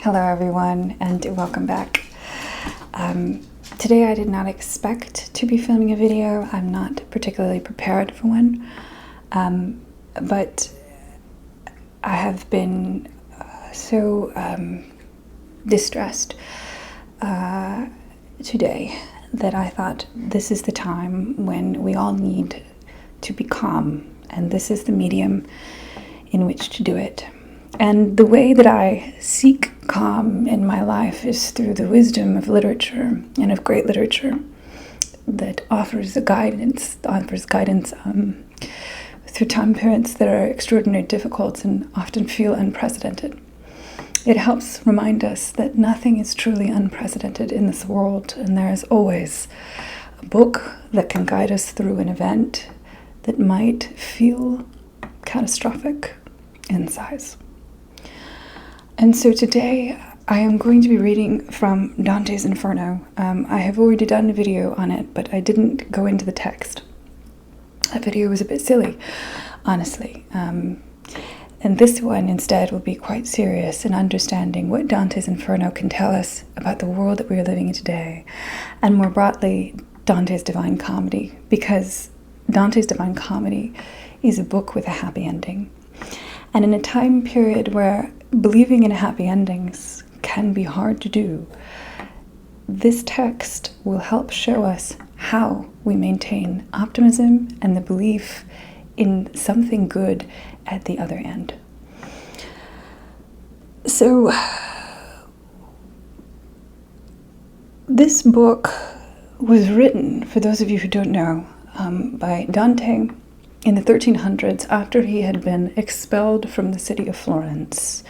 Hello everyone, and welcome back. Today I did not expect to be filming a video. I'm not particularly prepared for one, but I have been so distressed today that I thought this is the time when we all need to be calm, and this is the medium in which to do it. And the way that I seek calm in my life is through the wisdom of literature, and of great literature that offers guidance through time periods that are extraordinarily difficult and often feel unprecedented. It helps remind us that nothing is truly unprecedented in this world, and there is always a book that can guide us through an event that might feel catastrophic in size. And so today I am going to be reading from Dante's Inferno. I have already done a video on it, but I didn't go into the text. That video was a bit silly, honestly. And this one instead will be quite serious in understanding what Dante's Inferno can tell us about the world that we are living in today, and more broadly, Dante's Divine Comedy, because Dante's Divine Comedy is a book with a happy ending. And in a time period where believing in happy endings can be hard to do, this text will help show us how we maintain optimism and the belief in something good at the other end. So, this book was written, for those of you who don't know, by Dante in the 1300s after he had been expelled from the city of Florence.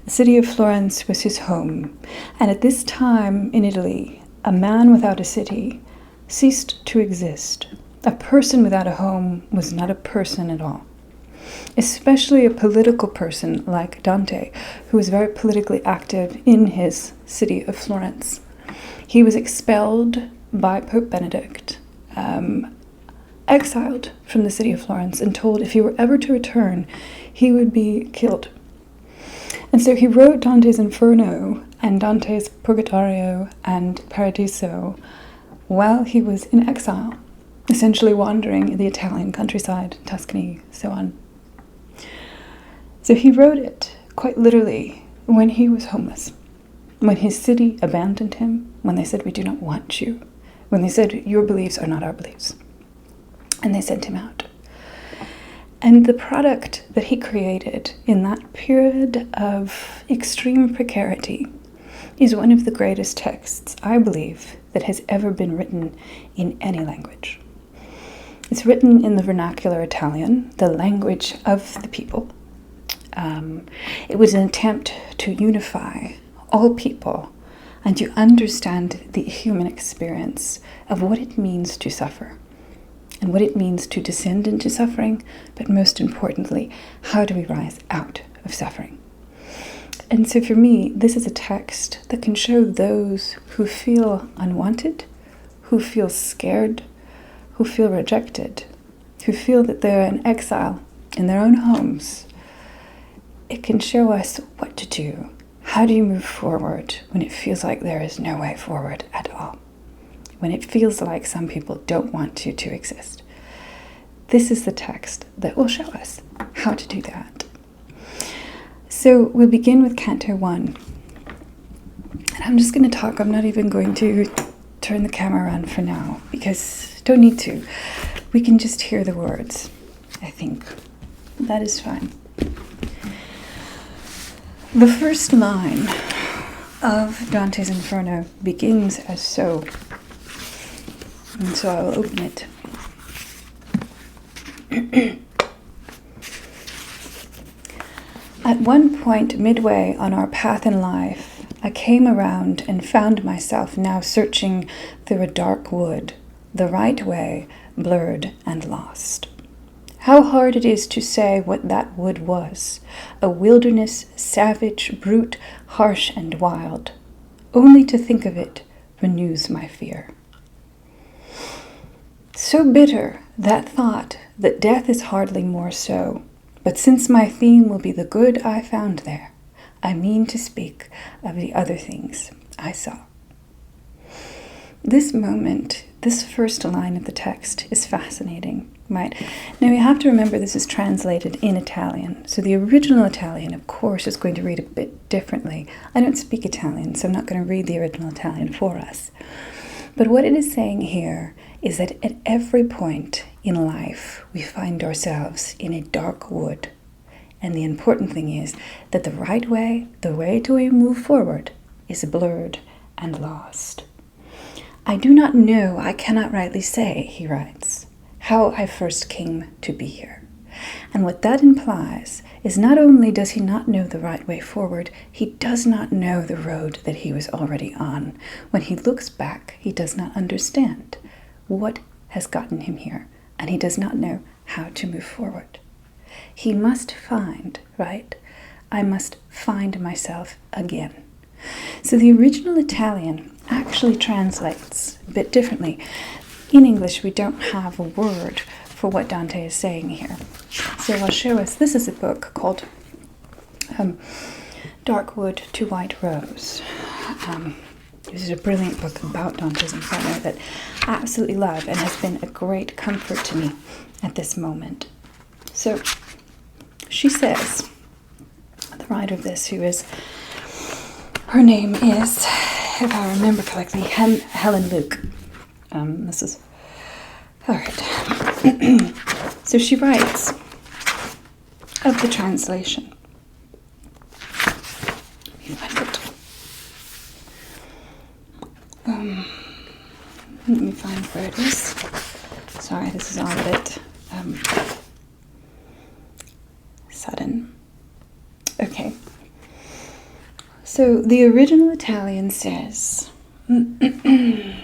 The city of Florence was his home, and at this time in Italy, a man without a city ceased to exist. A person without a home was not a person at all, especially a political person like Dante, who was very politically active in his city of Florence. He was expelled by Pope Benedict, exiled from the city of Florence, and told if he were ever to return, he would be killed. And so he wrote Dante's Inferno and Dante's Purgatorio and Paradiso while he was in exile, essentially wandering the Italian countryside, Tuscany, so on. So he wrote it, quite literally, when he was homeless, when his city abandoned him, when they said, "We do not want you," when they said, "Your beliefs are not our beliefs," and they sent him out. And the product that he created in that period of extreme precarity is one of the greatest texts, I believe, that has ever been written in any language. It's written in the vernacular Italian, the language of the people. It was an attempt to unify all people and to understand the human experience of what it means to suffer and what it means to descend into suffering, but most importantly, how do we rise out of suffering? And so for me, this is a text that can show those who feel unwanted, who feel scared, who feel rejected, who feel that they're in exile in their own homes. It can show us what to do. How do you move forward when it feels like there is no way forward at all? When it feels like some people don't want you to exist. This is the text that will show us how to do that. So we'll begin with Canto 1. And I'm just going to talk. I'm not even going to turn the camera around for now, because don't need to. We can just hear the words, I think. That is fine. The first line of Dante's Inferno begins as so. And so I will open it. At one point midway on our path in life, I came around and found myself now searching through a dark wood, the right way, blurred and lost. How hard it is to say what that wood was, a wilderness, savage, brute, harsh and wild. Only to think of it renews my fear. So bitter, that thought, that death is hardly more so. But since my theme will be the good I found there, I mean to speak of the other things I saw. This moment, this first line of the text is fascinating, right? Now you have to remember this is translated in Italian. So the original Italian, of course, is going to read a bit differently. I don't speak Italian, so I'm not going to read the original Italian for us. But what it is saying here is that at every point in life, we find ourselves in a dark wood. And the important thing is that the right way, the way to move forward, is blurred and lost. I do not know, I cannot rightly say, he writes, how I first came to be here. And what that implies is not only does he not know the right way forward, he does not know the road that he was already on. When he looks back, he does not understand what has gotten him here, and he does not know how to move forward. He must find, right? I must find myself again. So the original Italian actually translates a bit differently. In English, we don't have a word for what Dante is saying here. So I'll show us, this is a book called Dark Wood to White Rose. This is a brilliant book about Dante's Inferno that I absolutely love and has been a great comfort to me at this moment. So she says, the writer of this, her name is, if I remember correctly, Helen Luke. This is, all right. So she writes of the translation. Let me find it. Let me find where it is. Sorry, this is all a bit sudden. Okay. So the original Italian says, mi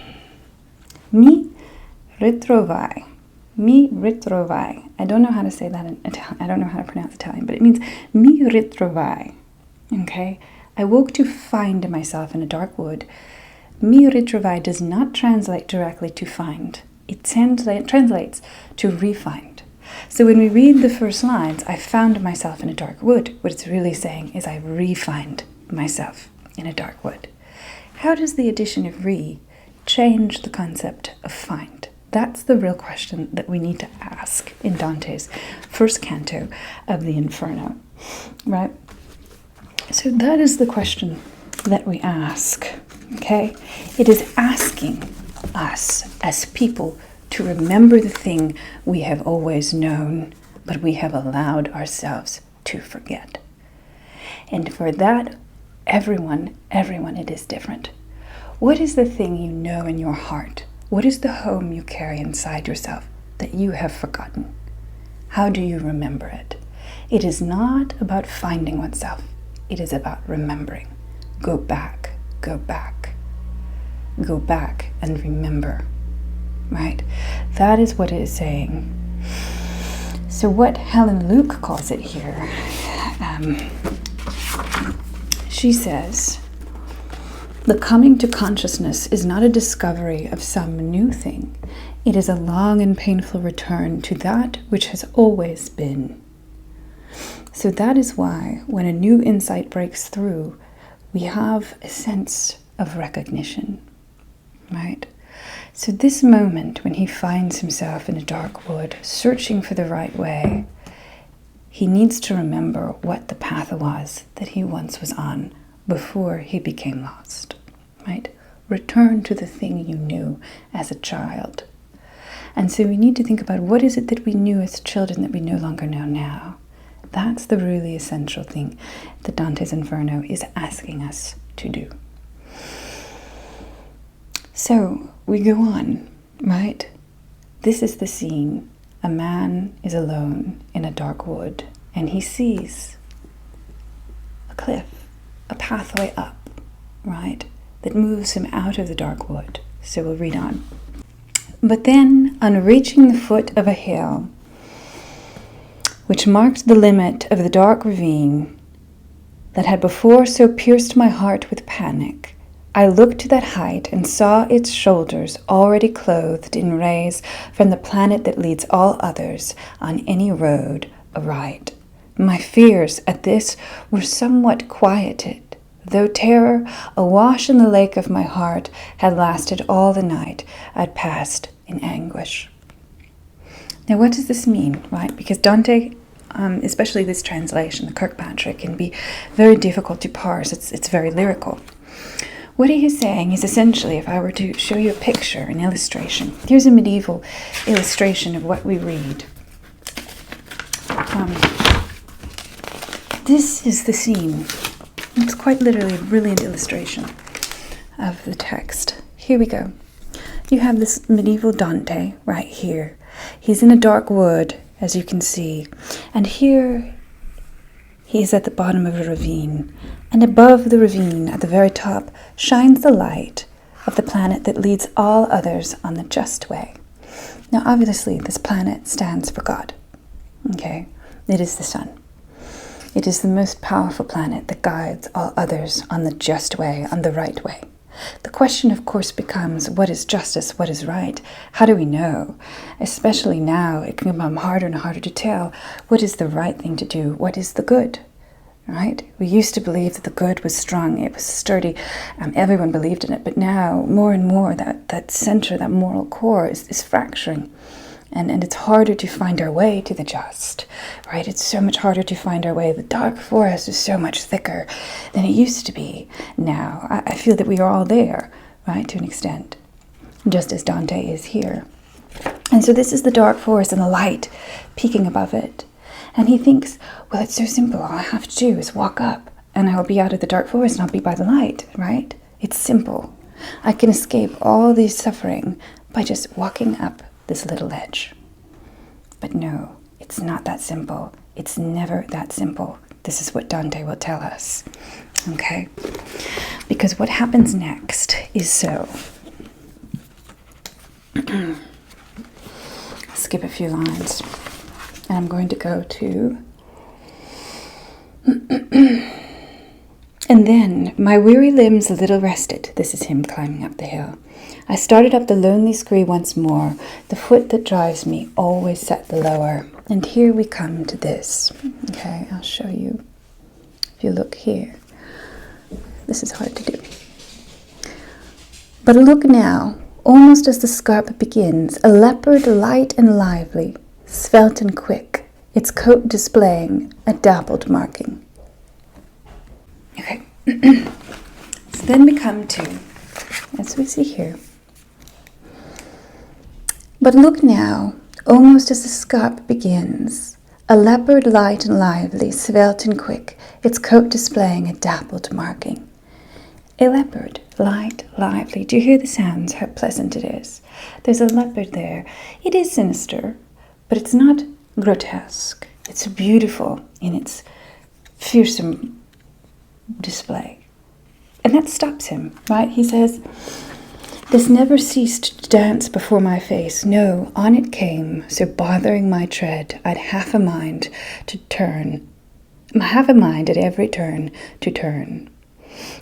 ritrovai. Mi ritrovai. I don't know how to say that in Italian. I don't know how to pronounce Italian, but it means mi ritrovai. Okay? I woke to find myself in a dark wood. Mi ritrovai does not translate directly to find. It translates to refind. So when we read the first lines, I found myself in a dark wood, what it's really saying is I refined myself in a dark wood. How does the addition of re change the concept of find? That's the real question that we need to ask in Dante's first canto of the Inferno, right? So that is the question that we ask, okay? It is asking us as people to remember the thing we have always known, but we have allowed ourselves to forget. And for that, everyone, it is different. What is the thing you know in your heart? What is the home you carry inside yourself that you have forgotten? How do you remember it? It is not about finding oneself. It is about remembering. Go back, go back. Go back and remember. Right? That is what it is saying. So what Helen Luke calls it here, she says, the coming to consciousness is not a discovery of some new thing. It is a long and painful return to that which has always been. So that is why when a new insight breaks through, we have a sense of recognition, right? So this moment when he finds himself in a dark wood, searching for the right way, he needs to remember what the path was that he once was on before he became lost, right? Return to the thing you knew as a child. And so we need to think about what is it that we knew as children that we no longer know now. That's the really essential thing that Dante's Inferno is asking us to do. So we go on, right? This is the scene. A man is alone in a dark wood, and he sees a cliff, a pathway up, right, that moves him out of the dark wood. So we'll read on. But then, on reaching the foot of a hill, which marked the limit of the dark ravine that had before so pierced my heart with panic, I looked to that height and saw its shoulders already clothed in rays from the planet that leads all others on any road aright, My fears at this were somewhat quieted, though terror, awash in the lake of my heart, had lasted all the night I'd passed in anguish. Now, what does this mean, right? Because Dante, especially this translation, the Kirkpatrick, can be very difficult to parse. It's very lyrical. What he is saying is essentially, if I were to show you a picture, an illustration, here's a medieval illustration of what we read. This is the scene. It's quite literally a brilliant illustration of the text. Here we go. You have this medieval Dante right here. He's in a dark wood, as you can see, and here he is at the bottom of a ravine, and above the ravine, at the very top, shines the light of the planet that leads all others on the just way. Now, obviously, this planet stands for God. Okay? It is the sun. It is the most powerful planet that guides all others on the just way, on the right way. The question, of course, becomes, what is justice? What is right? How do we know? Especially now, it can become harder and harder to tell what is the right thing to do, what is the good, right? We used to believe that the good was strong, it was sturdy, everyone believed in it, but now, more and more, that center, that moral core is fracturing. And it's harder to find our way to the just, right? It's so much harder to find our way. The dark forest is so much thicker than it used to be now. I feel that we are all there, right, to an extent, just as Dante is here. And so this is the dark forest and the light peeking above it. And he thinks, well, it's so simple. All I have to do is walk up and I will be out of the dark forest and I'll be by the light, right? It's simple. I can escape all this suffering by just walking up this little ledge. But no, it's not that simple. It's never that simple. This is what Dante will tell us. Okay? Because what happens next is so. I'll skip a few lines. And I'm going to go to and then, my weary limbs a little rested. This is him climbing up the hill. I started up the lonely scree once more. The foot that drives me always set the lower. And here we come to this. Okay, I'll show you. If you look here. This is hard to do. But look now, almost as the scarp begins, a leopard light and lively, svelte and quick, its coat displaying a dappled marking. Okay, so then we come to, as we see here, but look now, almost as the scarp begins, a leopard light and lively, svelte and quick, its coat displaying a dappled marking. A leopard, light, lively. Do you hear the sounds, how pleasant it is? There's a leopard there. It is sinister, but it's not grotesque. It's beautiful in its fearsome display. And that stops him, right? He says, this never ceased to dance before my face. No, on it came, so bothering my tread, I'd half a mind at every turn to turn.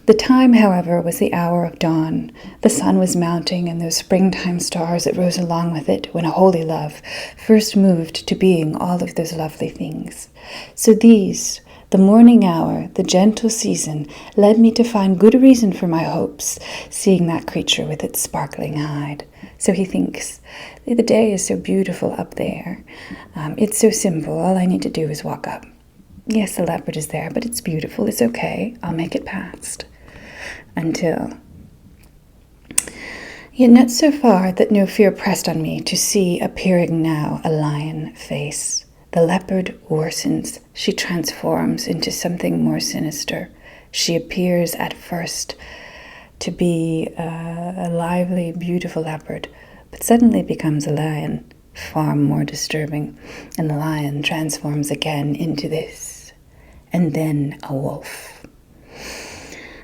The time, however, was the hour of dawn. The sun was mounting, and those springtime stars that rose along with it, when a holy love first moved to being all of those lovely things. So these, the morning hour, the gentle season, led me to find good reason for my hopes, seeing that creature with its sparkling hide. So he thinks, the day is so beautiful up there. It's so simple. All I need to do is walk up. Yes, the leopard is there, but it's beautiful. It's okay. I'll make it past. Until... Yet not so far that no fear pressed on me to see appearing now a lion face. The leopard worsens. She transforms into something more sinister. She appears at first to be a lively, beautiful leopard, but suddenly becomes a lion, far more disturbing. And the lion transforms again into this. And then a wolf.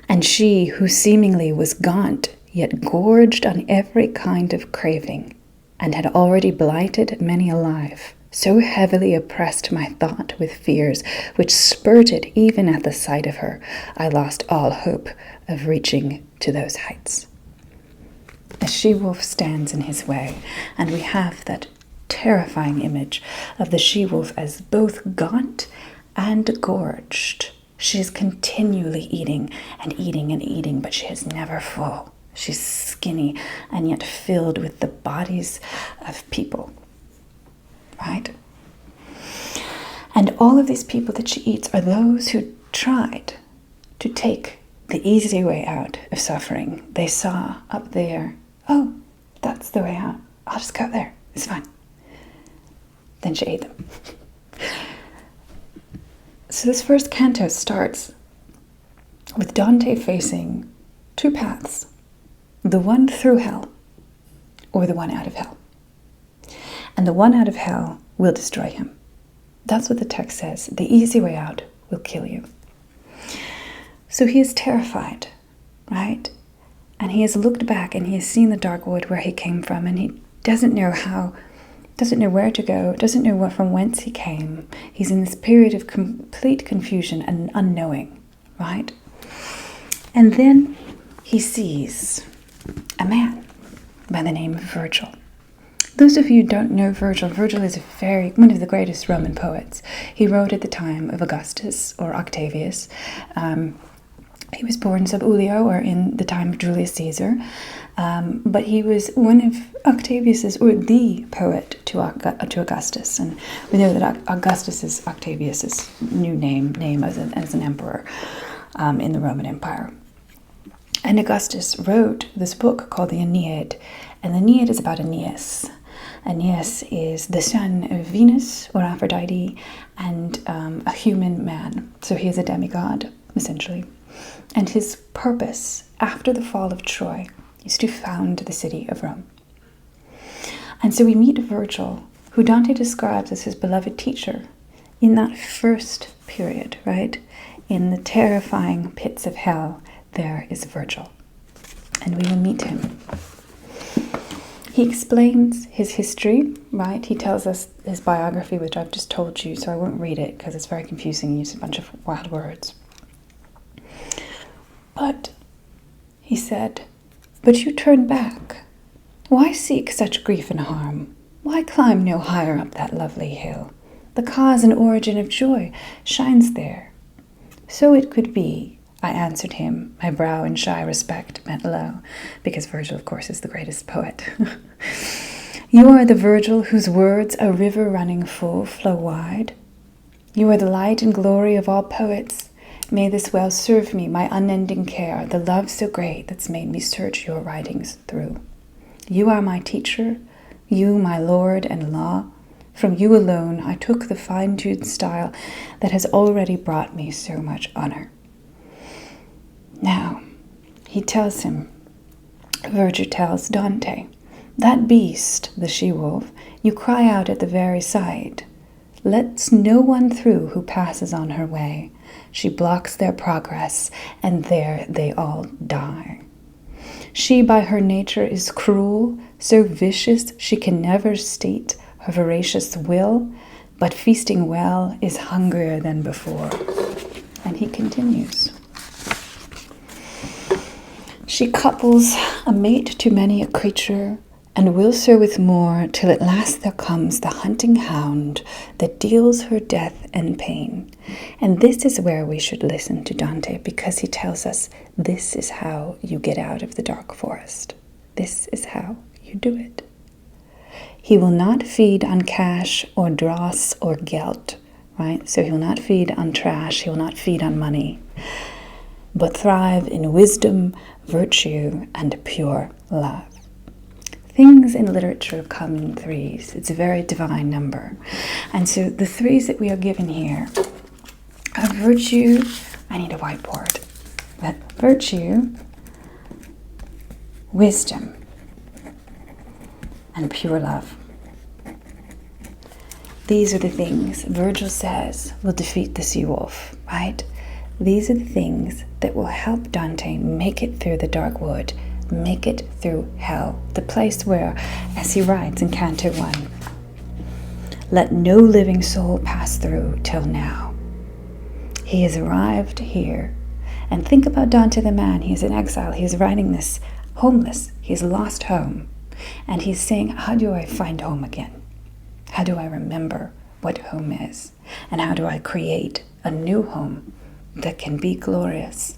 And she, who seemingly was gaunt, yet gorged on every kind of craving, and had already blighted many a life, so heavily oppressed my thought with fears, which spurted even at the sight of her, I lost all hope of reaching to those heights. A she-wolf stands in his way, and we have that terrifying image of the she-wolf as both gaunt and gorged. She is continually eating and eating and eating, but she is never full. She's skinny and yet filled with the bodies of people, right? And all of these people that she eats are those who tried to take the easy way out of suffering. They saw up there, oh, that's the way out. I'll just go there. It's fine. Then she ate them. So this first canto starts with Dante facing two paths, the one through hell or the one out of hell. And the one out of hell will destroy him. That's what the text says. The easy way out will kill you. So he is terrified, right? And he has looked back and he has seen the dark wood where he came from, and he doesn't know where to go, doesn't know from whence he came. He's in this period of complete confusion and unknowing, right? And then he sees a man by the name of Virgil. Those of you who don't know Virgil, Virgil is one of the greatest Roman poets. He wrote at the time of Augustus or Octavius. He was born sub Julio, or in the time of Julius Caesar, but he was one of Octavius's, or the poet to Augustus, and we know that Augustus is Octavius's new name as an emperor in the Roman Empire. And Augustus wrote this book called the Aeneid, and the Aeneid is about Aeneas. Aeneas is the son of Venus, or Aphrodite, and a human man, so he is a demigod, essentially. And his purpose after the fall of Troy is to found the city of Rome. And so we meet Virgil, who Dante describes as his beloved teacher, in that first period, right? In the terrifying pits of hell, there is Virgil. And we will meet him. He explains his history, right? He tells us his biography, which I've just told you, so I won't read it because it's very confusing. He uses a bunch of wild words. But, he said, but you turn back. Why seek such grief and harm? Why climb no higher up that lovely hill? The cause and origin of joy shines there. So it could be, I answered him, my brow in shy respect bent low, because Virgil, of course, is the greatest poet. You are the Virgil whose words, a river running full, flow wide. You are the light and glory of all poets. May this well serve me, my unending care, the love so great that's made me search your writings through. You are my teacher, you my lord and law. From you alone I took the fine-tuned style that has already brought me so much honor. Now, he tells him, Virgil tells Dante, that beast, the she-wolf, you cry out at the very sight, lets no one through who passes on her way. She blocks their progress, and there they all die. She by her nature is cruel, so vicious she can never state her voracious will, but feasting well is hungrier than before. And he continues. She couples a mate to many a creature, and will so with more, till at last there comes the hunting hound that deals her death and pain. And this is where we should listen to Dante, because he tells us this is how you get out of the dark forest. This is how you do it. He will not feed on cash or dross or gelt, right? So he will not feed on trash, he will not feed on money, but thrive in wisdom, virtue, and pure love. Things in literature come in threes. It's a very divine number. And so the threes that we are given here are virtue. I need a whiteboard. But virtue, wisdom, and pure love. These are the things Virgil says will defeat the sea-wolf, right? These are the things that will help Dante make it through the dark wood, make it through hell, the place where, as he writes in Canto 1, let no living soul pass through till now. He has arrived here. And think about Dante the man. He is in exile. He is writing this homeless. He has lost home. And he's saying, how do I find home again? How do I remember what home is, and how do I create a new home that can be glorious,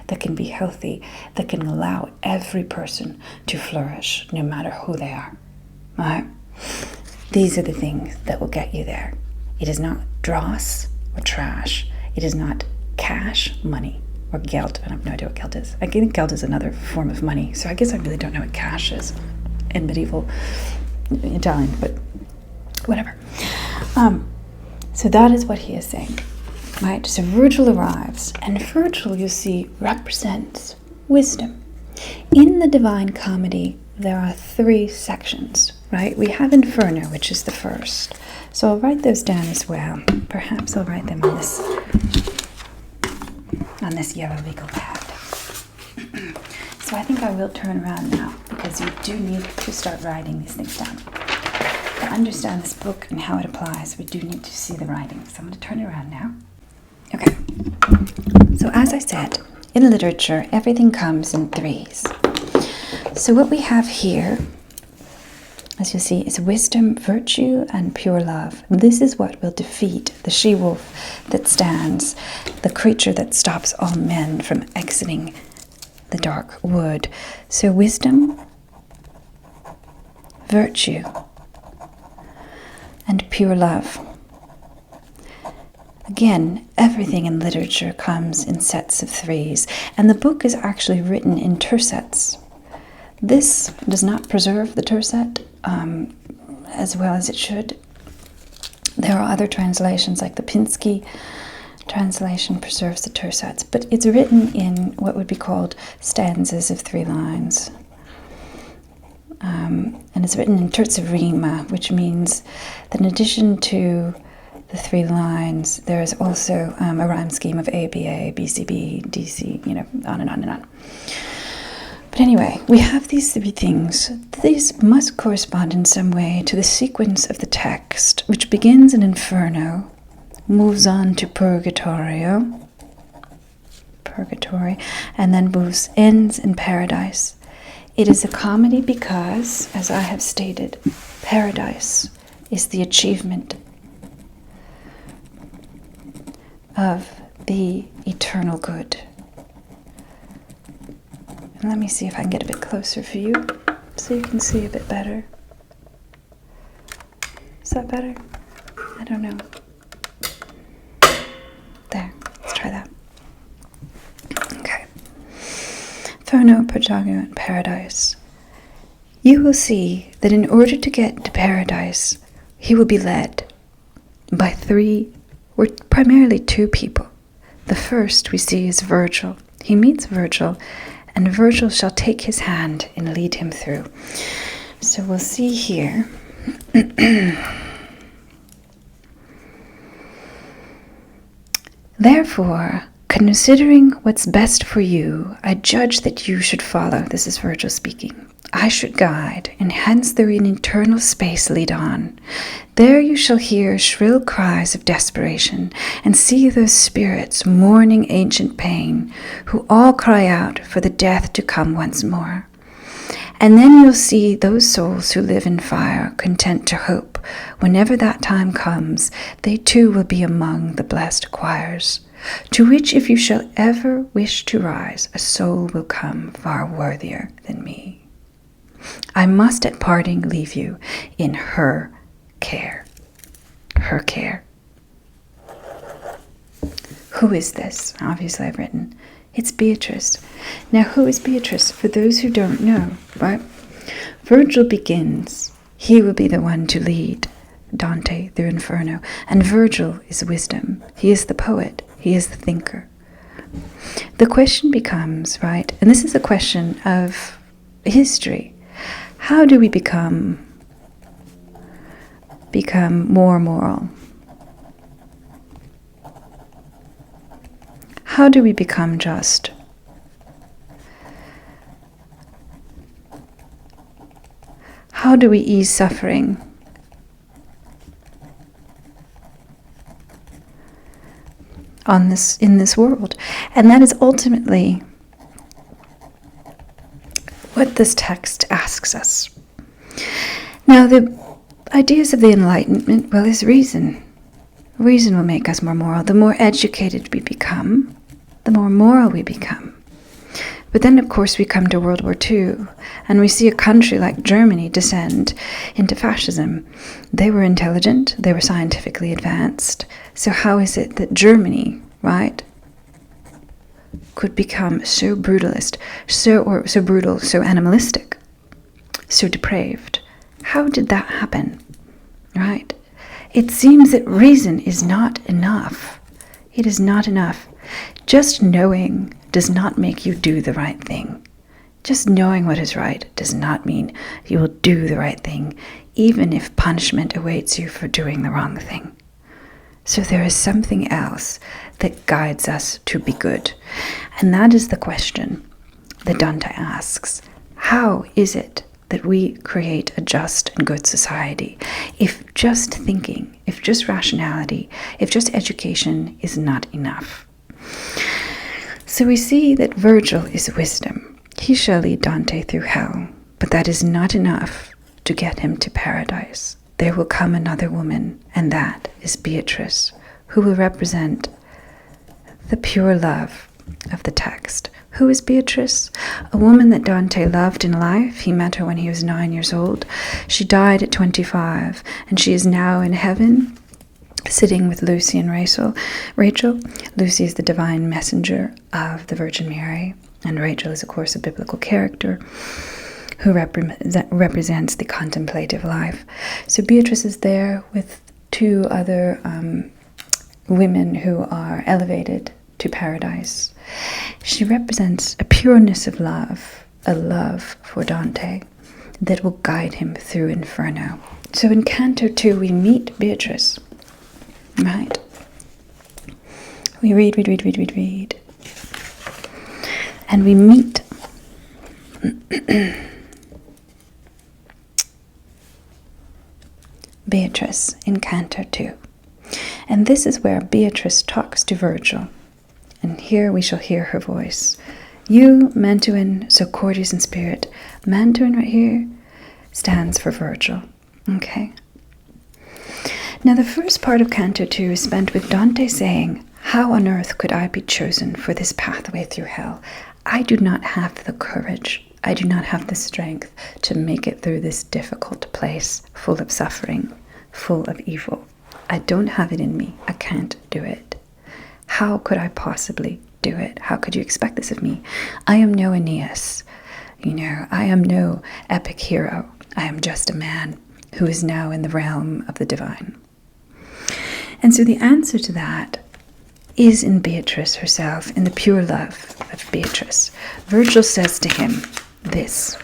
that can be healthy, that can allow every person to flourish, no matter who they are. All right? These are the things that will get you there. It is not dross or trash. It is not cash, money, or geld. I have no idea what geld is. I think geld is another form of money, so I guess I really don't know what cash is in medieval Italian, but whatever. So that is what he is saying. Right? So Virgil arrives, and Virgil, you see, represents wisdom. In the Divine Comedy, there are 3 sections, right? We have Inferno, which is the first. So I'll write those down as well. Perhaps I'll write them on this yellow legal pad. So I think I will turn around now, because you do need to start writing these things down. To understand this book and how it applies, we do need to see the writing. So I'm going to turn it around now. Okay. So as I said, in literature, everything comes in 3s. So what we have here, as you see, is wisdom, virtue, and pure love. This is what will defeat the she-wolf that stands, the creature that stops all men from exiting the dark wood. So wisdom, virtue, and pure love. Again, everything in literature comes in sets of 3s, and the book is actually written in tercets. This does not preserve the tercet as well as it should. There are other translations, like the Pinsky translation preserves the tercets, but it's written in what would be called stanzas of 3 lines. And it's written in terza rima, which means that in addition to the 3 lines, there is also a rhyme scheme of ABA, BCB, DC, on and on and on. But anyway, we have these 3 things. These must correspond in some way to the sequence of the text, which begins in Inferno, moves on to Purgatory, and then ends in Paradise. It is a comedy because, as I have stated, paradise is the achievement of the eternal good. And let me see if I can get a bit closer for you so you can see a bit better. Is that better? I don't know. There, let's try that. Okay. Inferno, Purgatorio, and Paradise. You will see that in order to get to paradise, he will be led by 3, or primarily 2 people. The first we see is Virgil. He meets Virgil, and Virgil shall take his hand and lead him through. So we'll see here. Therefore, considering what's best for you, I judge that you should follow. This is Virgil speaking. I should guide, and hence through an eternal space lead on. There you shall hear shrill cries of desperation, and see those spirits mourning ancient pain, who all cry out for the death to come once more. And then you'll see those souls who live in fire, content to hope, whenever that time comes, they too will be among the blessed choirs, to which if you shall ever wish to rise, a soul will come far worthier than me. I must at parting leave you in her care. Her care. Who is this? Obviously I've written. It's Beatrice. Now who is Beatrice? For those who don't know, right? Virgil begins. He will be the one to lead Dante through Inferno. And Virgil is wisdom. He is the poet. He is the thinker. The question becomes, right? And this is a question of history. How do we become more moral? How do we become just? How do we ease suffering? In this world? And that is ultimately what this text asks us. Now, the ideas of the Enlightenment, well, is reason. Reason will make us more moral. The more educated we become, the more moral we become. But then, of course, we come to World War II, and we see a country like Germany descend into fascism. They were intelligent, they were scientifically advanced. So how is it that Germany, right, could become so brutalist, so brutal, so animalistic, so depraved? How did that happen, right? It seems that reason is not enough. It is not enough. Just knowing does not make you do the right thing. Just knowing what is right does not mean you will do the right thing, even if punishment awaits you for doing the wrong thing. So there is something else that guides us to be good. And that is the question that Dante asks. How is it that we create a just and good society if just thinking, if just rationality, if just education is not enough? So we see that Virgil is wisdom. He shall lead Dante through hell, but that is not enough to get him to paradise. There will come another woman, and that is Beatrice, who will represent the pure love of the text. Who is Beatrice? A woman that Dante loved in life. He met her when he was 9 years old. She died at 25, and she is now in heaven, sitting with Lucy and Rachel. Lucy is the divine messenger of the Virgin Mary, and Rachel is, of course, a biblical character who represents the contemplative life. So Beatrice is there with two other women who are elevated to paradise. She represents a pureness of love, a love for Dante that will guide him through Inferno. So in Canto 2 we meet Beatrice, right? We read. And we meet Beatrice in Canto 2. And this is where Beatrice talks to Virgil. And here we shall hear her voice. You, Mantuan, so courteous in spirit. Mantuan right here stands for Virgil. Okay? Now the first part of Canto 2 is spent with Dante saying, how on earth could I be chosen for this pathway through hell? I do not have the courage. I do not have the strength to make it through this difficult place, full of suffering, full of evil. I don't have it in me. I can't do it. How could I possibly do it? How could you expect this of me? I am no Aeneas. I am no epic hero. I am just a man who is now in the realm of the divine. And so the answer to that is in Beatrice herself, in the pure love of Beatrice. Virgil says to him this.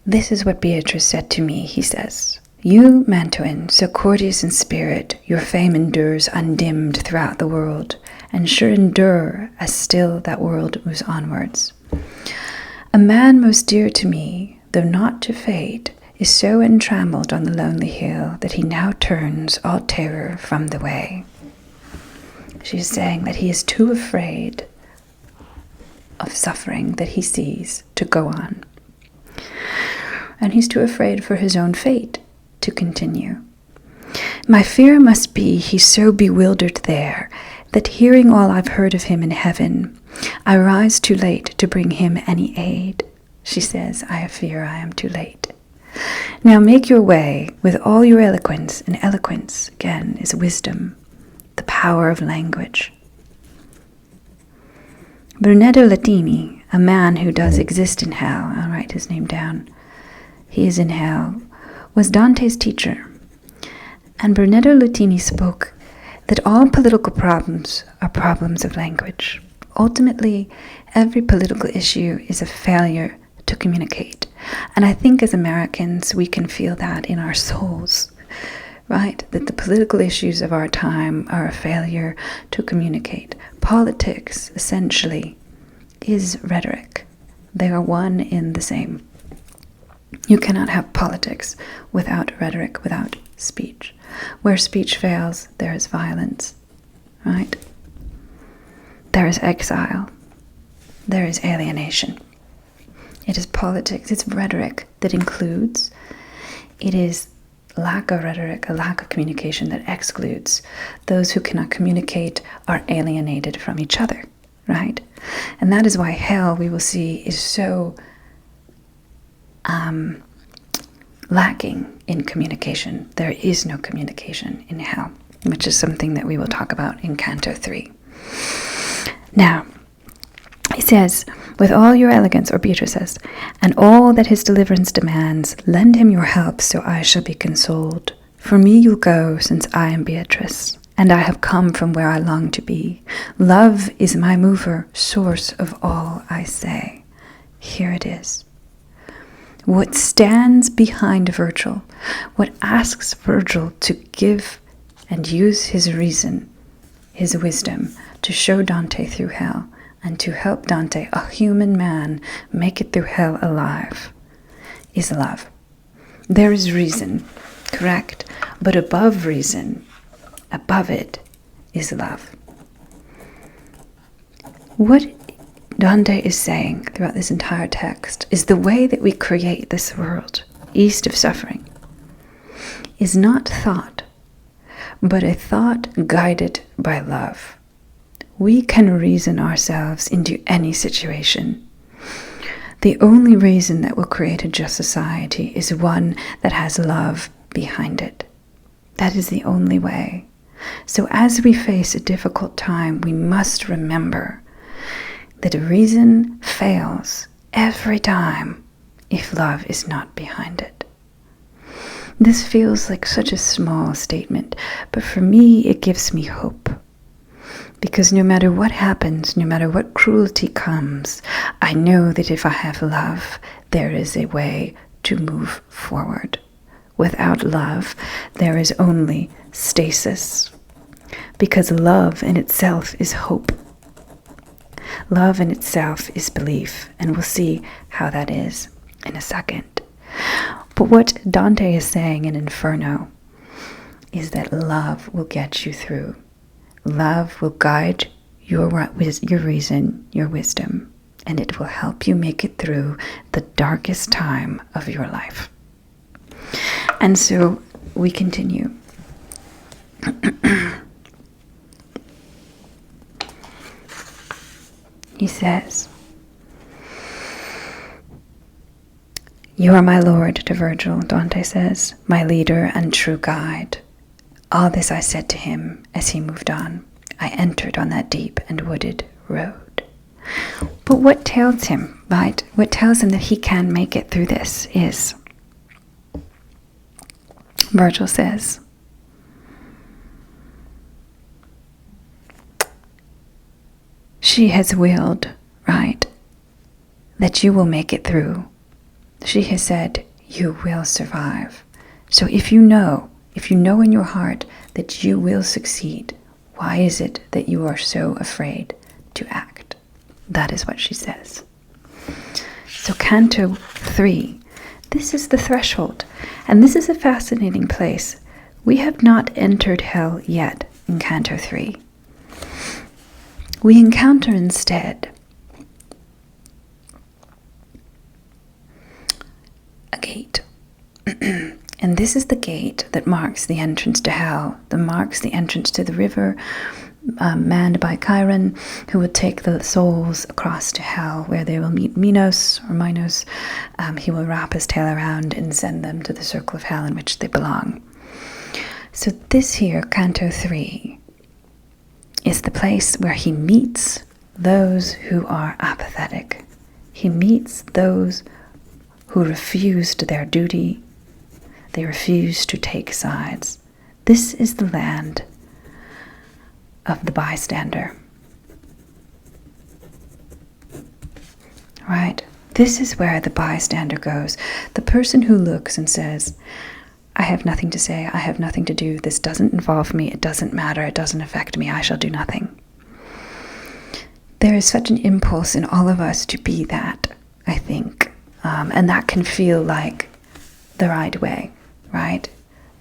This is what Beatrice said to me, he says. You, Mantuan, so courteous in spirit, your fame endures undimmed throughout the world, and sure endure as still that world moves onwards. A man most dear to me, though not to fate, is so entrammelled on the lonely hill that he now turns all terror from the way. She's saying that he is too afraid of suffering that he sees to go on. And he's too afraid for his own fate to continue. My fear must be he's so bewildered there that hearing all I've heard of him in heaven, I rise too late to bring him any aid. She says, I fear I am too late. Now make your way with all your eloquence, and eloquence, again, is wisdom, the power of language. Brunetto Latini, a man who does exist in hell, I'll write his name down, he is in hell, was Dante's teacher. And Brunetto Latini spoke that all political problems are problems of language. Ultimately, every political issue is a failure to communicate. And I think as Americans, we can feel that in our souls, right? That the political issues of our time are a failure to communicate. Politics, essentially, is rhetoric. They are one in the same. You cannot have politics without rhetoric, without speech. Where speech fails, there is violence, right? There is exile. There is alienation. It is politics, it's rhetoric that includes. It is lack of rhetoric, a lack of communication that excludes. Those who cannot communicate are alienated from each other, right? And that is why hell, we will see, is so lacking in communication. There is no communication in hell, which is something that we will talk about in Canto 3. Now, he says, with all your elegance, or Beatrice says, and all that his deliverance demands, lend him your help, so I shall be consoled. For me you'll go, since I am Beatrice, and I have come from where I long to be. Love is my mover, source of all I say. Here it is. What stands behind Virgil, what asks Virgil to give and use his reason, his wisdom, to show Dante through hell, and to help Dante, a human man, make it through hell alive, is love. There is reason, correct? But above reason, above it, is love. What Dante is saying throughout this entire text is the way that we create this world, east of suffering, is not thought, but a thought guided by love. We can reason ourselves into any situation. The only reason that will create a just society is one that has love behind it. That is the only way. So as we face a difficult time, we must remember that reason fails every time if love is not behind it. This feels like such a small statement, but for me it gives me hope. Because no matter what happens, no matter what cruelty comes, I know that if I have love, there is a way to move forward. Without love, there is only stasis. Because love in itself is hope. Love in itself is belief, and we'll see how that is in a second. But what Dante is saying in Inferno is that love will get you through. Love will guide your reason, your wisdom, and it will help you make it through the darkest time of your life. And so we continue. He says, "You are my lord," to Virgil, Dante says, "my leader and true guide." All this I said to him as he moved on. I entered on that deep and wooded road. But what tells him, right? What tells him that he can make it through this is, Virgil says, she has willed, right, that you will make it through. She has said, you will survive. So if you know in your heart that you will succeed, why is it that you are so afraid to act? That is what she says. So Canto 3, this is the threshold. And this is a fascinating place. We have not entered hell yet in Canto 3. We encounter instead a gate. And this is the gate that marks the entrance to hell, that marks the entrance to the river manned by Chiron, who will take the souls across to hell, where they will meet Minos or Minos. He will wrap his tail around and send them to the circle of hell in which they belong. So this here, Canto 3, is the place where he meets those who are apathetic. He meets those who refused their duty. They refuse to take sides. This is the land of the bystander. Right? This is where the bystander goes. The person who looks and says, I have nothing to say, I have nothing to do, this doesn't involve me, it doesn't matter, it doesn't affect me, I shall do nothing. There is such an impulse in all of us to be that, I think. And that can feel like the right way, right?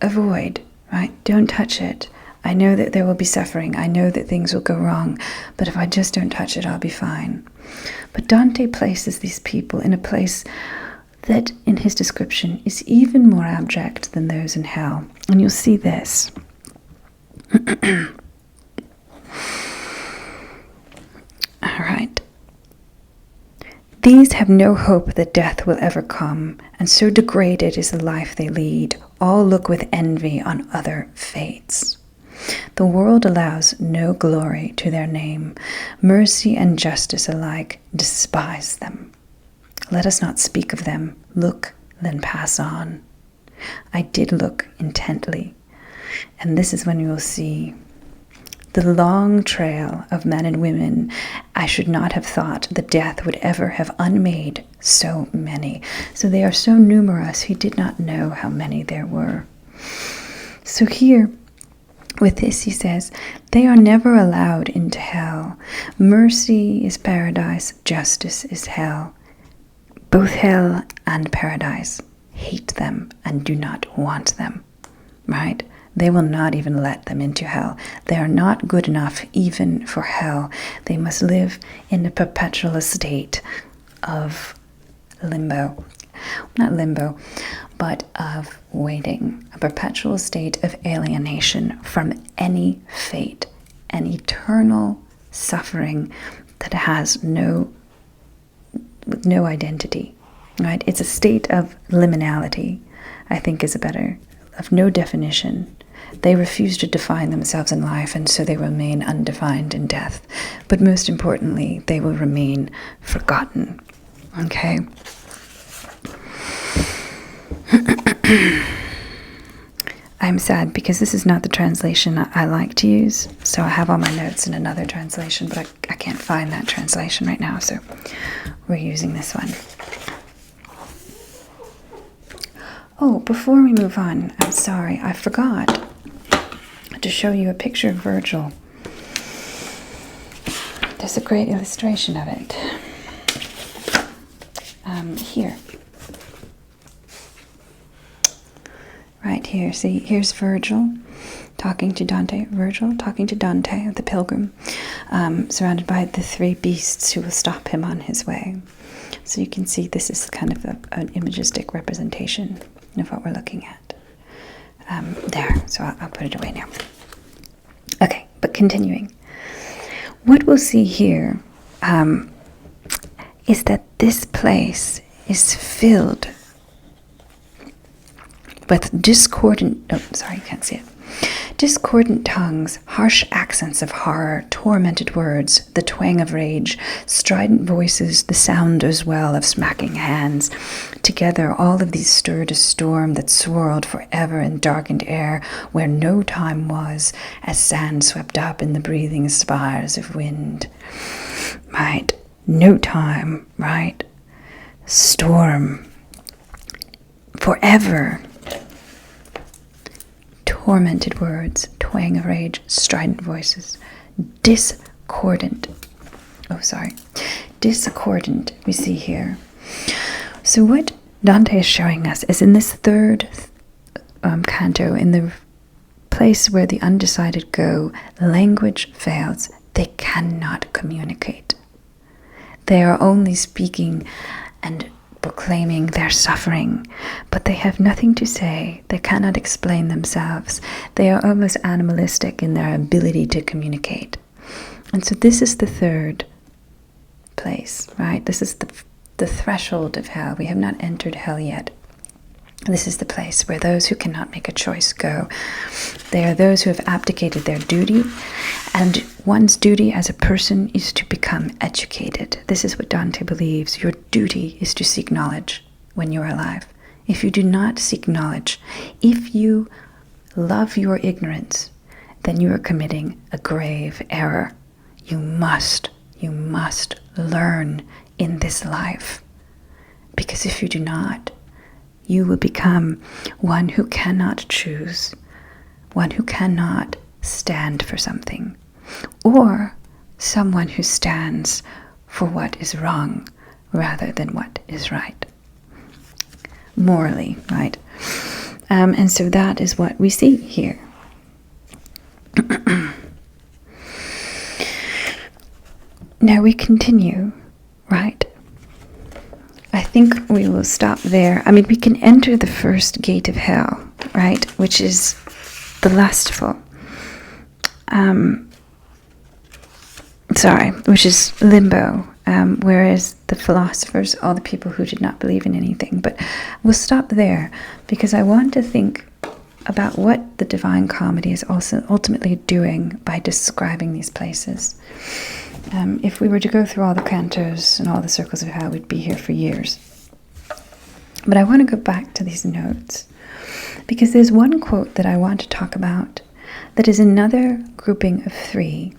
Avoid, right? Don't touch it. I know that there will be suffering. I know that things will go wrong. But if I just don't touch it, I'll be fine. But Dante places these people in a place that, in his description, is even more abject than those in hell. And you'll see this. All right. These have no hope that death will ever come, and so degraded is the life they lead. All look with envy on other fates. The world allows no glory to their name. Mercy and justice alike despise them. Let us not speak of them. Look, then pass on. I did look intently, and this is when you will see the long trail of men and women. I should not have thought that death would ever have unmade so many. So they are so numerous, he did not know how many there were. So here, with this, he says, they are never allowed into hell. Mercy is paradise, justice is hell. Both hell and paradise hate them and do not want them, right? They will not even let them into hell. They are not good enough even for hell. They must live in a perpetual state of limbo. Not limbo, but of waiting. A perpetual state of alienation from any fate. An eternal suffering that has no identity. Right? It's a state of liminality, I think is a better, of no definition. They refuse to define themselves in life, and so they remain undefined in death. But most importantly, they will remain forgotten. Okay? I'm sad because this is not the translation I like to use. So I have all my notes in another translation, but I can't find that translation right now, so we're using this one. Oh, before we move on, I'm sorry, I forgot to show you a picture of Virgil. There's a great illustration of it. Here. Right here, see, here's Virgil talking to Dante. Virgil talking to Dante, the pilgrim, surrounded by the three beasts who will stop him on his way. So you can see this is kind of an imagistic representation of what we're looking at. There, so I'll put it away now. Okay, but continuing. What we'll see here is that this place is filled with discordant tongues, harsh accents of horror, tormented words, the twang of rage, strident voices, the sound as well of smacking hands. Together, all of these stirred a storm that swirled forever in darkened air where no time was, as sand swept up in the breathing spires of wind. Right? No time, right? Storm. Forever. Tormented words, twang of rage, strident voices, discordant, we see here. So what Dante is showing us is in this third canto, in the place where the undecided go, language fails. They cannot communicate. They are only speaking and proclaiming their suffering, but they have nothing to say. They cannot explain themselves. They are almost animalistic in their ability to communicate. And so this is the third place, right? This is the threshold of hell. We have not entered hell yet. This is the place where those who cannot make a choice go. They are those who have abdicated their duty, and one's duty as a person is to become educated. This is what Dante believes. Your duty is to seek knowledge when you are alive. If you do not seek knowledge, if you love your ignorance, then you are committing a grave error. You must learn in this life. Because if you do not, you will become one who cannot choose, one who cannot stand for something, or someone who stands for what is wrong rather than what is right. Morally, right? And so that is what we see here. Now we continue, right? I think we will stop there. I mean, we can enter the first gate of hell, right? Which is the lustful. Which is limbo. Whereas the philosophers, all the people who did not believe in anything. But we'll stop there because I want to think about what the Divine Comedy is also ultimately doing by describing these places. If we were to go through all the cantos and all the circles of hell, we'd be here for years. But I want to go back to these notes because there's one quote that I want to talk about that is another grouping of three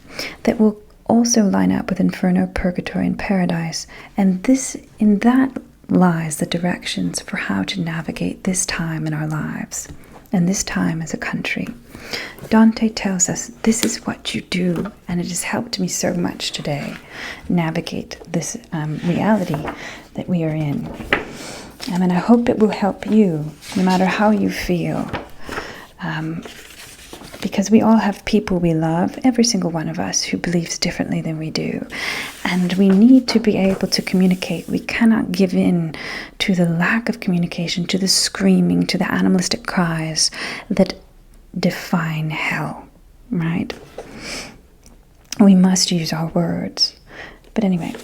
that will also line up with Inferno, Purgatory, and Paradise. And in that lies the directions for how to navigate this time in our lives and this time as a country. Dante tells us this is what you do, and it has helped me so much today navigate this reality that we are in. And I hope it will help you, no matter how you feel, because we all have people we love, every single one of us, who believes differently than we do. And we need to be able to communicate. We cannot give in to the lack of communication, to the screaming, to the animalistic cries that define hell, right? We must use our words. But anyway,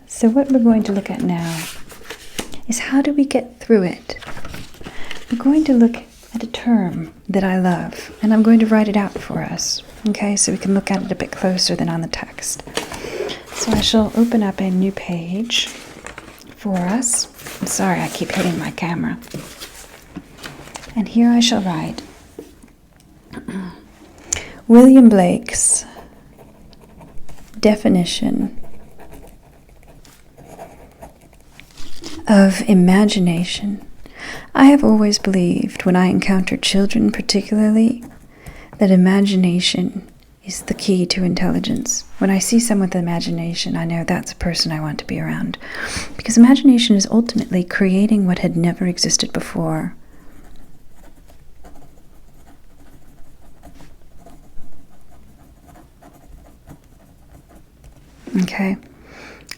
so what we're going to look at now is how do we get through it? We're going to look at a term that I love, and I'm going to write it out for us, okay, so we can look at it a bit closer than on the text. So I shall open up a new page for us. I'm sorry, I keep hitting my camera. And here I shall write William Blake's definition of imagination. I have always believed, when I encounter children particularly, that imagination is the key to intelligence. When I see someone with imagination, I know that's a person I want to be around. Because imagination is ultimately creating what had never existed before. Okay.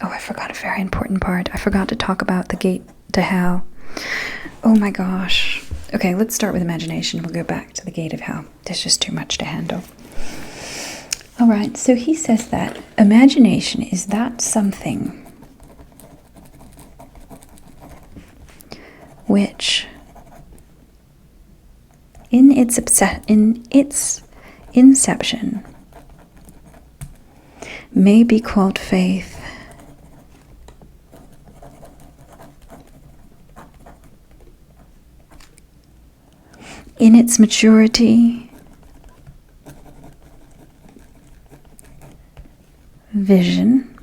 Oh, I forgot a very important part. I forgot to talk about the gate to hell. Oh my gosh. Okay, let's start with imagination. We'll go back to the gate of hell. There's just too much to handle. All right, so he says that imagination is that something which in its inception may be called faith, in its maturity, vision,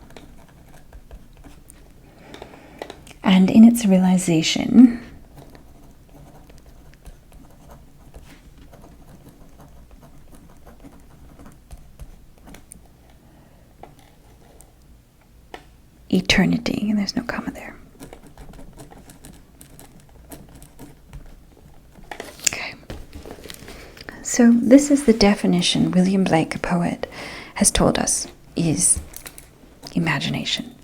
and in its realization, eternity. And there's no comma there. So this is the definition William Blake, a poet, has told us is imagination.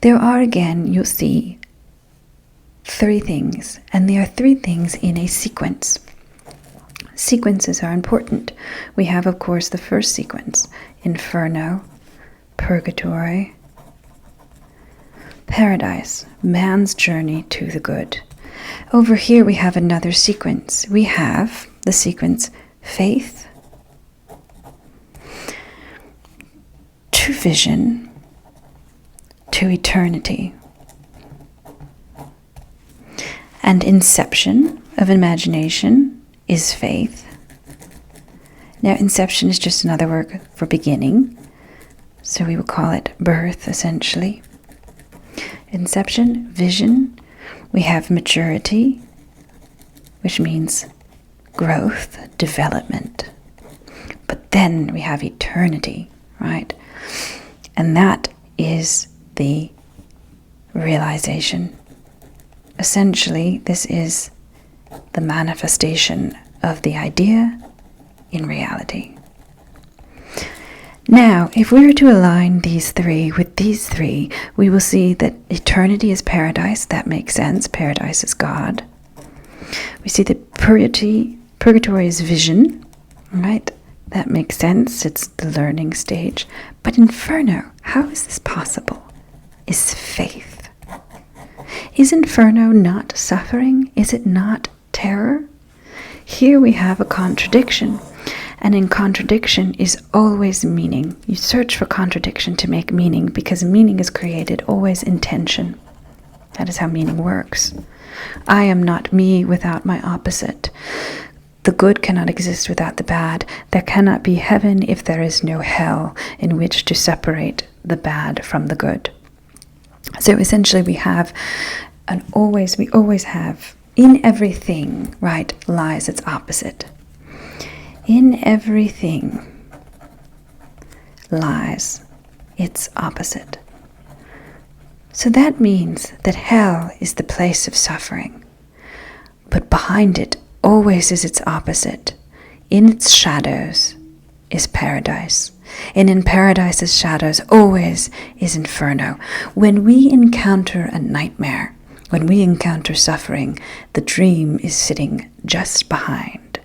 There are, again, you'll see, three things, and there are three things in a sequence. Sequences are important. We have, of course, the first sequence, Inferno, Purgatory, Paradise, man's journey to the good. Over here we have another sequence. We have the sequence faith, to vision, to eternity. And inception of imagination is faith. Now, inception is just another word for beginning, so we will call it birth, essentially. Inception, vision, we have maturity, which means growth, development. But then we have eternity, right? And that is the realization. Essentially, this is the manifestation of the idea in reality. Now, if we were to align these three with these three, we will see that eternity is paradise. That makes sense. Paradise is God. We see that purgatory is vision, right? That makes sense. It's the learning stage. But Inferno, how is this possible? Is faith. Is Inferno not suffering? Is it not terror? Here we have a contradiction. And in contradiction is always meaning. You search for contradiction to make meaning, because meaning is created always in tension. That is how meaning works. I am not me without my opposite. The good cannot exist without the bad. There cannot be heaven if there is no hell in which to separate the bad from the good. So essentially we always have, in everything, right, lies its opposite. In everything lies its opposite. So that means that hell is the place of suffering, but behind it always is its opposite. In its shadows is paradise, and in paradise's shadows always is Inferno. When we encounter a nightmare, when we encounter suffering, the dream is sitting just behind.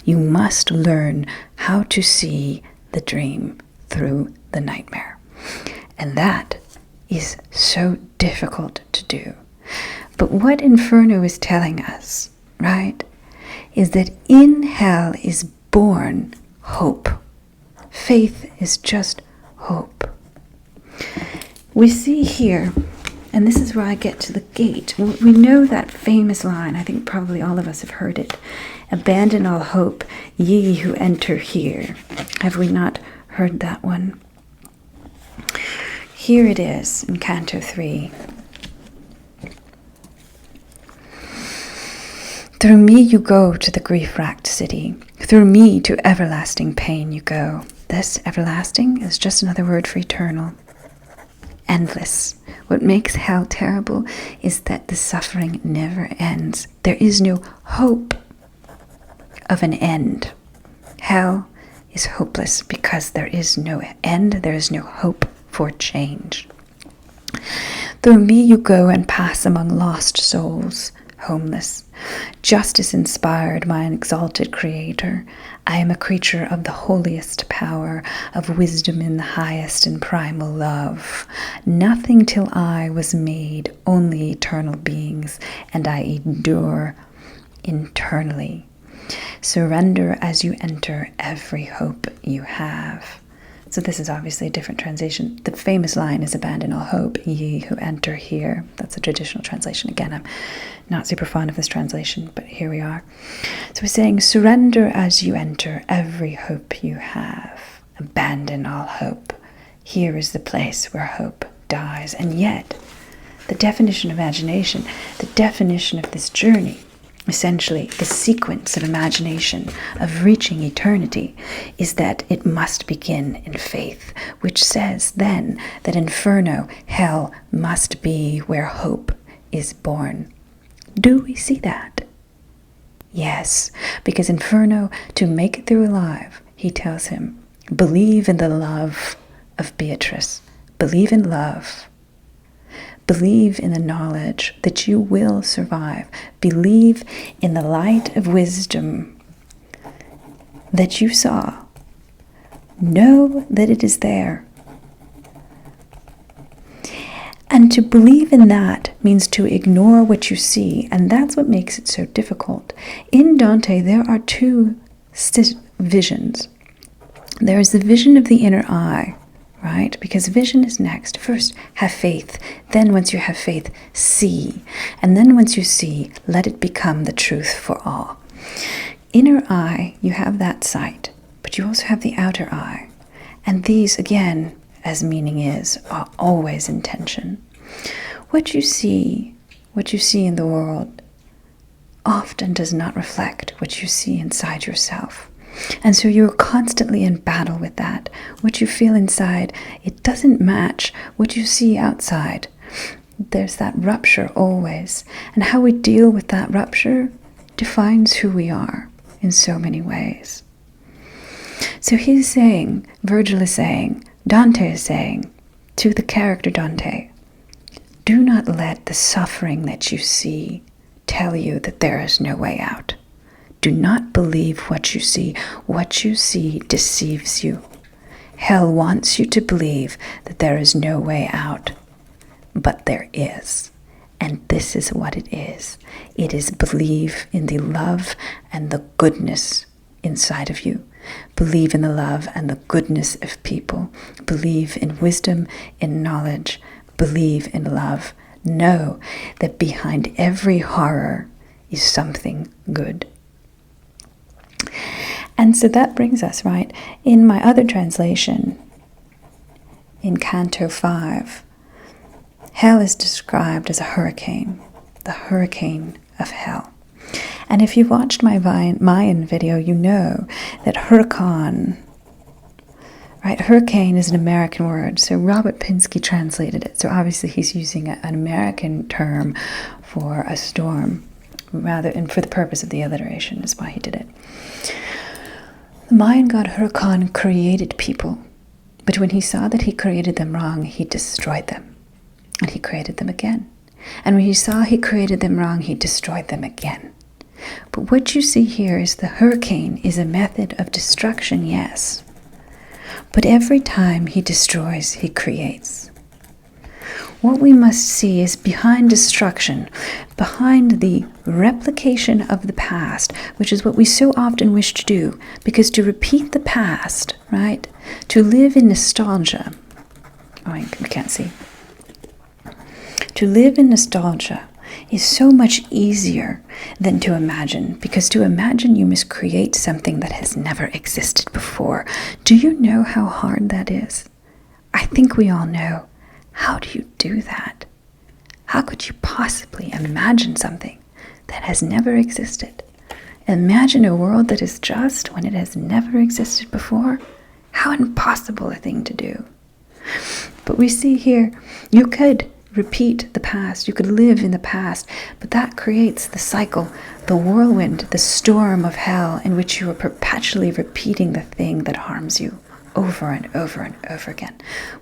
You must learn how to see the dream through the nightmare. And that is so difficult to do. But what Inferno is telling us, right, is that in hell is born hope. Faith is just hope. We see here, and this is where I get to the gate. We know that famous line. I think probably all of us have heard it. Abandon all hope, ye who enter here. Have we not heard that one? Here it is in Canto 3. Through me you go to the grief-racked city. Through me to everlasting pain you go. This everlasting is just another word for eternal. Endless. What makes hell terrible is that the suffering never ends. There is no hope of an end. Hell is hopeless because there is no end, there is no hope for change. Through me you go and pass among lost souls, homeless. Justice inspired my exalted Creator. I am a creature of the holiest power, of wisdom in the highest and primal love. Nothing till I was made, only eternal beings, and I endure internally. Surrender as you enter every hope you have. So this is obviously a different translation. The famous line is abandon all hope, ye who enter here. That's a traditional translation. Again, I'm not super fond of this translation, but here we are. So we're saying surrender as you enter every hope you have. Abandon all hope. Here is the place where hope dies. And yet, the definition of imagination, the definition of this journey, essentially the sequence of imagination of reaching eternity, is that it must begin in faith, which says then that Inferno, hell, must be where hope is born. Do we see that? Yes, because Inferno, to make it through alive, he tells him, believe in the love of Beatrice. Believe in love. Believe in the knowledge that you will survive. Believe in the light of wisdom that you saw. Know that it is there. And to believe in that means to ignore what you see, and that's what makes it so difficult. In Dante, there are two visions. There is the vision of the inner eye, right? Because vision is next. First, have faith. Then once you have faith, see. And then once you see, let it become the truth for all. Inner eye, you have that sight, but you also have the outer eye. And these, again, as meaning is, are always in tension. What you see in the world often does not reflect what you see inside yourself. And so you're constantly in battle with that. What you feel inside, it doesn't match what you see outside. There's that rupture always. And how we deal with that rupture defines who we are in so many ways. So he's saying, Virgil is saying, Dante is saying to the character Dante, do not let the suffering that you see tell you that there is no way out. Do not believe what you see. What you see deceives you. Hell wants you to believe that there is no way out, but there is. And this is what it is. It is believe in the love and the goodness inside of you. Believe in the love and the goodness of people. Believe in wisdom, in knowledge. Believe in love. Know that behind every horror is something good. And so that brings us, right, in my other translation, in Canto 5, hell is described as a hurricane, the hurricane of hell. And if you've watched my Mayan video, you know that hurricane, right? Hurricane is an American word. So Robert Pinsky translated it. So obviously he's using an American term for a storm, rather, and for the purpose of the alliteration is why he did it. The Mayan god Huracan created people, but when he saw that he created them wrong, he destroyed them. And he created them again. And when he saw he created them wrong, he destroyed them again. But what you see here is the hurricane is a method of destruction, yes. But every time he destroys, he creates. What we must see is behind destruction, behind the replication of the past, which is what we so often wish to do, because to repeat the past, right, to live in nostalgia, we can't see. To live in nostalgia is so much easier than to imagine, because to imagine you must create something that has never existed before. Do you know how hard that is? I think we all know. How do you do that? How could you possibly imagine something that has never existed? Imagine a world that is just when it has never existed before? How impossible a thing to do. But we see here, you could repeat the past, you could live in the past, but that creates the cycle, the whirlwind, the storm of hell in which you are perpetually repeating the thing that harms you over and over and over again.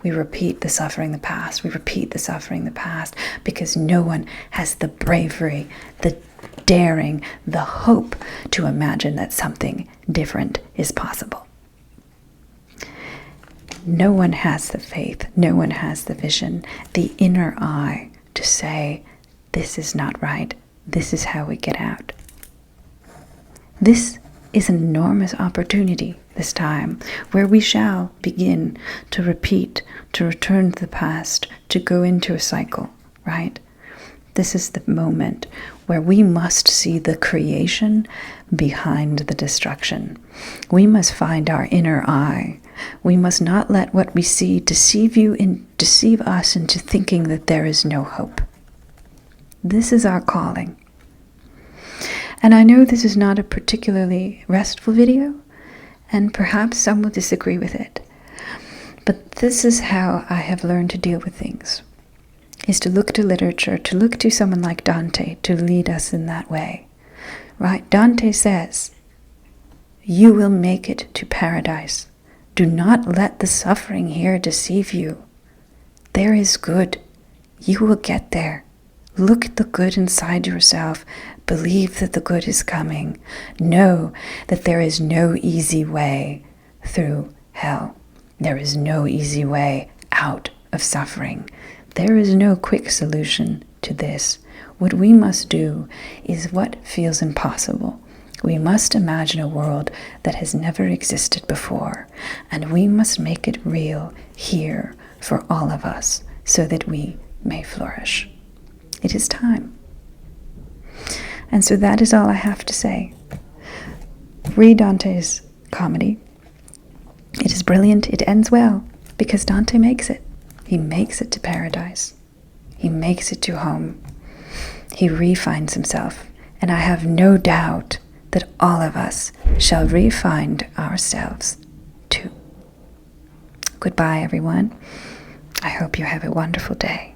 We repeat the suffering the past, we repeat the suffering the past, because no one has the bravery, the daring, the hope to imagine that something different is possible. No one has the faith, no one has the vision, the inner eye to say, this is not right, this is how we get out. This is an enormous opportunity this time, where we shall begin to repeat, to return to the past, to go into a cycle, right? This is the moment where we must see the creation behind the destruction. We must find our inner eye. We must not let what we see deceive us into thinking that there is no hope. This is our calling. And I know this is not a particularly restful video, and perhaps some will disagree with it. But this is how I have learned to deal with things, is to look to literature, to look to someone like Dante to lead us in that way. Right? Dante says, you will make it to paradise. Do not let the suffering here deceive you. There is good. You will get there. Look at the good inside yourself. Believe that the good is coming. Know that there is no easy way through hell. There is no easy way out of suffering. There is no quick solution to this. What we must do is what feels impossible. We must imagine a world that has never existed before, and we must make it real here for all of us so that we may flourish. It is time. And so that is all I have to say. Read Dante's comedy. It is brilliant. It ends well because Dante makes it. He makes it to paradise. He makes it to home. He refines himself. And I have no doubt that all of us shall re-find ourselves too. Goodbye, everyone. I hope you have a wonderful day.